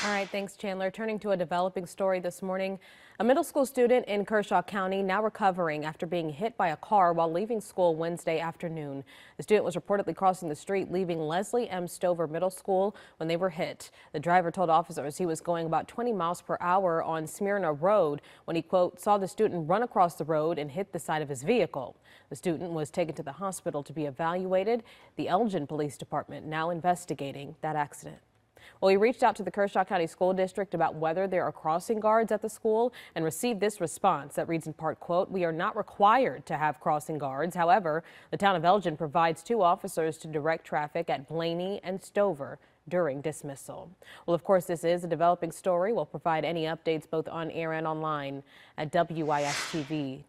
All right, thanks, Chandler. Turning to a developing story this morning, a middle school student in Kershaw County now recovering after being hit by a car while leaving school Wednesday afternoon. The student was reportedly crossing the street leaving Leslie M. Stover Middle School when they were hit. The driver told officers he was going about 20 miles per hour on Smyrna Road when he, quote, saw the student run across the road and hit the side of his vehicle. The student was taken to the hospital to be evaluated. The Elgin Police Department now investigating that accident. Well, we reached out to the Kershaw County School District about whether there are crossing guards at the school and received this response that reads in part, quote, "We are not required to have crossing guards. However, the town of Elgin provides 2 officers to direct traffic at Blaney and Stover during dismissal." Well, of course, this is a developing story. We'll provide any updates both on air and online at WISTV.com.